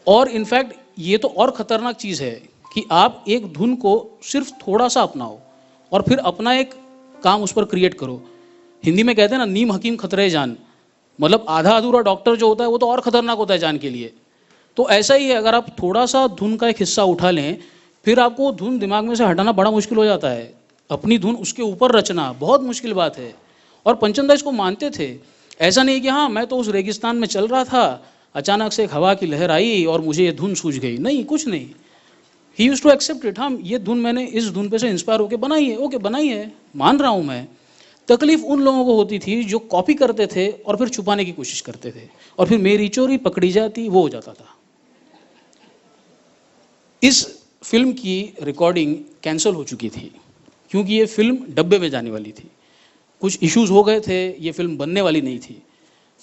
और इनफैक्ट ये तो और ख़तरनाक चीज़ है कि आप एक धुन को सिर्फ थोड़ा सा अपनाओ और फिर अपना एक काम उस पर क्रिएट करो। हिंदी में कहते हैं ना, नीम हकीम खतरे जान, मतलब आधा अधूरा डॉक्टर जो होता है वो तो और ख़तरनाक होता है जान के लिए। तो ऐसा ही है, अगर आप थोड़ा सा धुन का एक हिस्सा उठा लें, फिर आपको धुन दिमाग में से हटाना बड़ा मुश्किल हो जाता है। अपनी धुन उसके ऊपर रचना बहुत मुश्किल बात है। और पंचम दा इसको मानते थे। ऐसा नहीं कि हाँ मैं तो उस रेगिस्तान में चल रहा था, अचानक से एक हवा की लहर आई और मुझे ये धुन सूझ गई, नहीं, कुछ नहीं। ही यूज टू एक्सेप्ट इट। हाँ, ये धुन मैंने इस धुन पे से इंस्पायर होकर बनाई है, ओके बनाई है, मान रहा हूँ मैं। तकलीफ उन लोगों को होती थी जो कॉपी करते थे और फिर छुपाने की कोशिश करते थे, और फिर मेरी चोरी पकड़ी जाती, वो हो जाता था। इस फिल्म की रिकॉर्डिंग कैंसिल हो चुकी थी क्योंकि ये फिल्म डब्बे में जाने वाली थी, कुछ इश्यूज हो गए थे, ये फिल्म बनने वाली नहीं थी।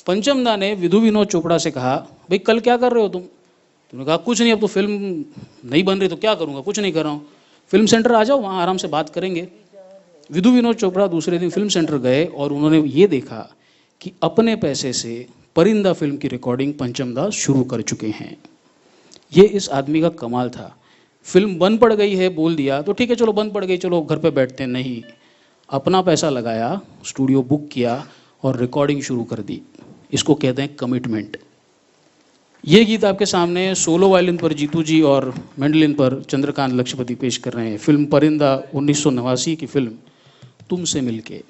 पंचम दा ने विधु विनोद चोपड़ा से कहा, भाई कल क्या कर रहे हो तुम? तुमने कहा कुछ नहीं, अब तो फिल्म नहीं बन रही तो क्या करूँगा, कुछ नहीं कर रहा हूँ, फिल्म सेंटर आ जाओ, वहाँ आराम से बात करेंगे। विधु विनोद चोपड़ा दूसरे दिन फिल्म सेंटर गए और उन्होंने ये देखा कि अपने पैसे से परिंदा फिल्म की रिकॉर्डिंग पंचम दा शुरू कर चुके हैं। ये इस आदमी का कमाल था। फिल्म बंद पड़ गई है बोल दिया तो ठीक है, चलो बंद पड़ गई, चलो घर पे बैठते हैं, नहीं, अपना पैसा लगाया, स्टूडियो बुक किया और रिकॉर्डिंग शुरू कर दी। इसको कहते हैं कमिटमेंट। ये गीत आपके सामने सोलो वायलिन पर जीतू जी और मैंडलिन पर चंद्रकांत लक्षपति पेश कर रहे हैं। फिल्म परिंदा 1989 की फिल्म तुमसे मिलके।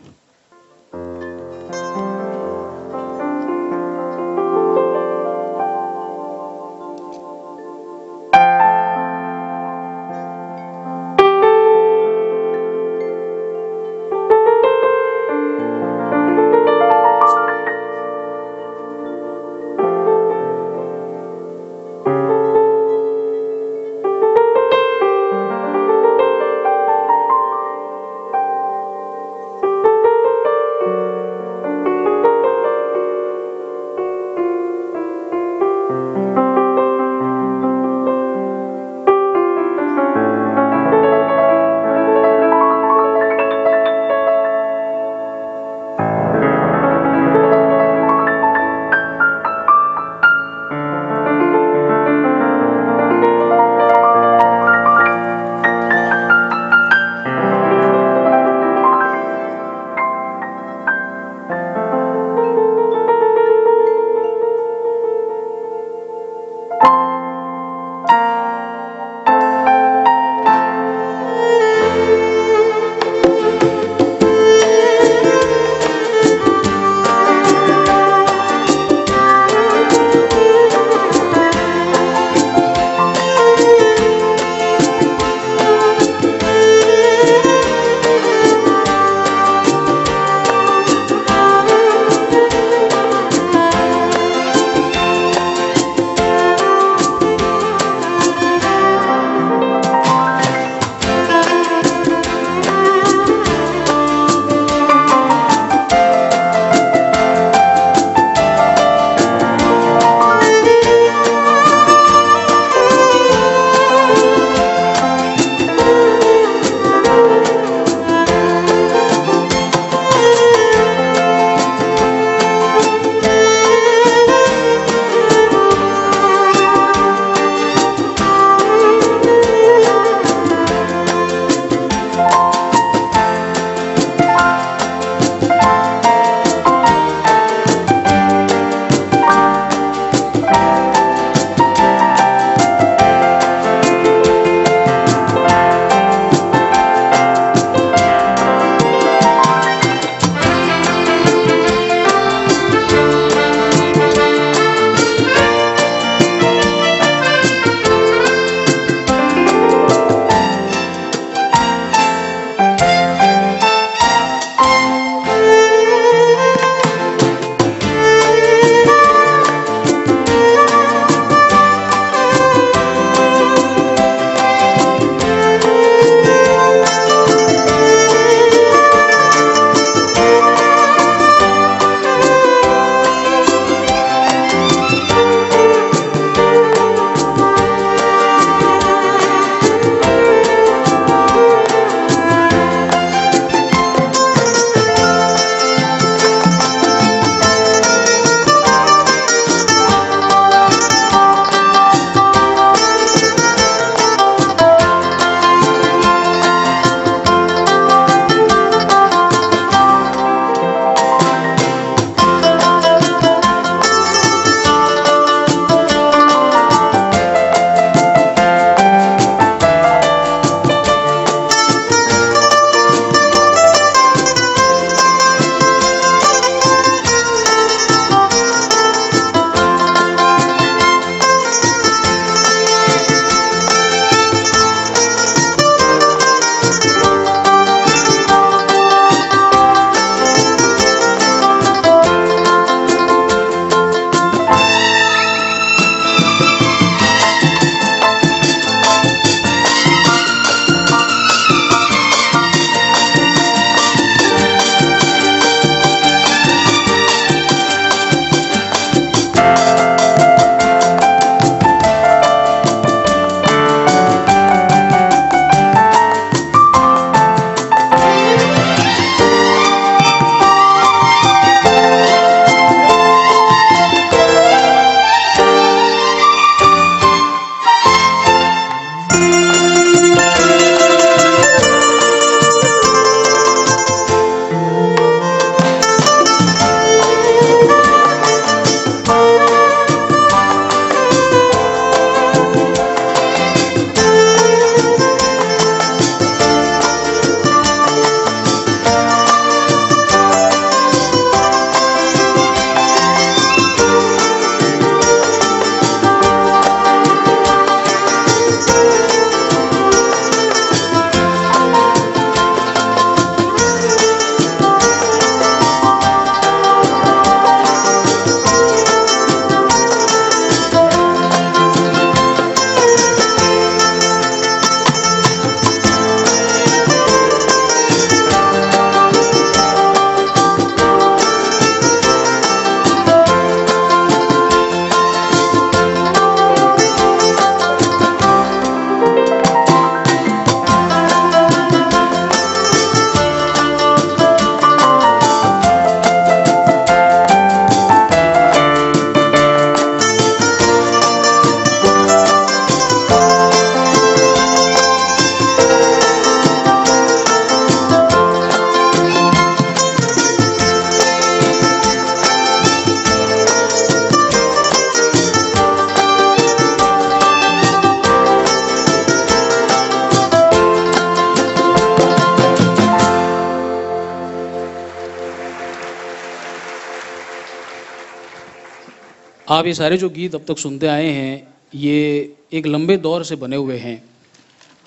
आप ये सारे जो गीत अब तक सुनते आए हैं, ये एक लंबे दौर से बने हुए हैं।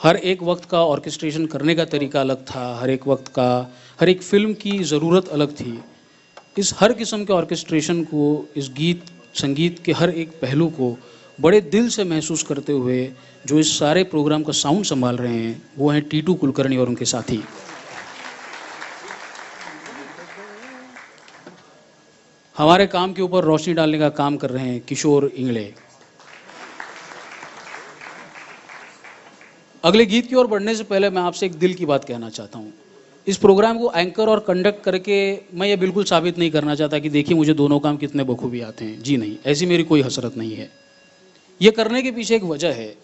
हर एक वक्त का ऑर्केस्ट्रेशन करने का तरीका अलग था, हर एक फिल्म की ज़रूरत अलग थी। इस हर किस्म के ऑर्केस्ट्रेशन को, इस गीत संगीत के हर एक पहलू को बड़े दिल से महसूस करते हुए जो इस सारे प्रोग्राम का साउंड संभाल रहे हैं, वो हैं टीटू कुलकर्णी और उनके साथी। हमारे काम के ऊपर रोशनी डालने का काम कर रहे हैं किशोर इंगले। अगले गीत की ओर बढ़ने से पहले मैं आपसे एक दिल की बात कहना चाहता हूँ। इस प्रोग्राम को एंकर और कंडक्ट करके मैं ये बिल्कुल साबित नहीं करना चाहता कि देखिए मुझे दोनों काम कितने बखूबी आते हैं। जी नहीं, ऐसी मेरी कोई हसरत नहीं है। ये करने के पीछे एक वजह है।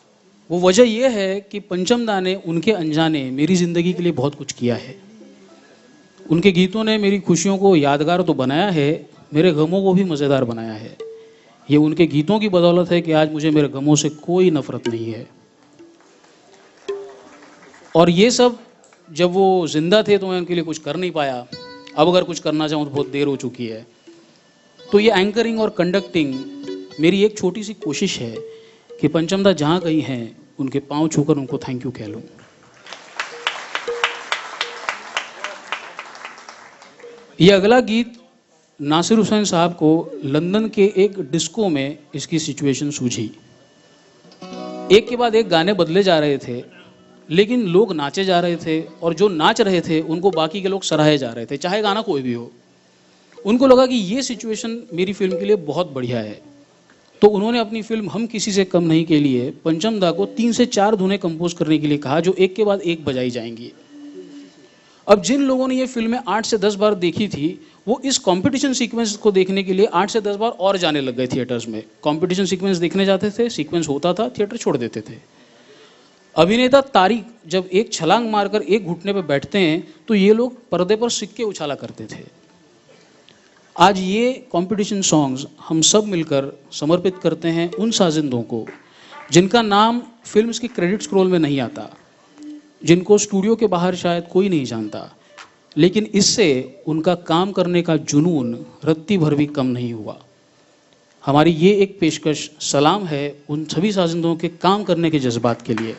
वो वजह ये है कि पंचम दा ने उनके अनजाने मेरी ज़िंदगी के लिए बहुत कुछ किया है। उनके गीतों ने मेरी खुशियों को यादगार तो बनाया है, मेरे गमों को भी मज़ेदार बनाया है। ये उनके गीतों की बदौलत है कि आज मुझे मेरे गमों से कोई नफरत नहीं है। और ये सब जब वो जिंदा थे तो मैं उनके लिए कुछ कर नहीं पाया। अब अगर कुछ करना चाहूँ तो बहुत देर हो चुकी है। तो ये एंकरिंग और कंडक्टिंग मेरी एक छोटी सी कोशिश है कि पंचम दा जहाँ कहीं हैं उनके पांव छूकर उनको थैंक यू कह लूँ। ये अगला गीत नासिर हुसैन साहब को लंदन के एक डिस्को में इसकी सिचुएशन सूझी। एक के बाद एक गाने बदले जा रहे थे, लेकिन लोग नाचे जा रहे थे और जो नाच रहे थे उनको बाकी के लोग सराहे जा रहे थे, चाहे गाना कोई भी हो। उनको लगा कि ये सिचुएशन मेरी फिल्म के लिए बहुत बढ़िया है, तो उन्होंने अपनी फिल्म हम किसी से कम नहीं के लिए पंचम दा को 3 से 4 धुनें कंपोज करने के लिए कहा, जो एक के बाद एक बजाई जाएंगी। अब जिन लोगों ने ये फिल्में 8 से 10 बार देखी थी, वो इस कंपटीशन सीक्वेंस को देखने के लिए 8 से 10 बार और जाने लग गए थिएटर्स में। कंपटीशन सीक्वेंस देखने जाते थे, सीक्वेंस होता था, थिएटर छोड़ देते थे। अभिनेता तारिक जब एक छलांग मारकर एक घुटने पर बैठते हैं तो ये लोग पर्दे पर सिक्के उछाला करते थे। आज ये कंपटीशन सॉन्ग्स हम सब मिलकर समर्पित करते हैं उन साजिंदों को जिनका नाम फिल्म्स की क्रेडिट स्क्रॉल में नहीं आता, जिनको स्टूडियो के बाहर शायद कोई नहीं जानता, लेकिन इससे उनका काम करने का जुनून रत्ती भर भी कम नहीं हुआ। हमारी ये एक पेशकश सलाम है उन सभी साजिंदों के काम करने के जज्बात के लिए।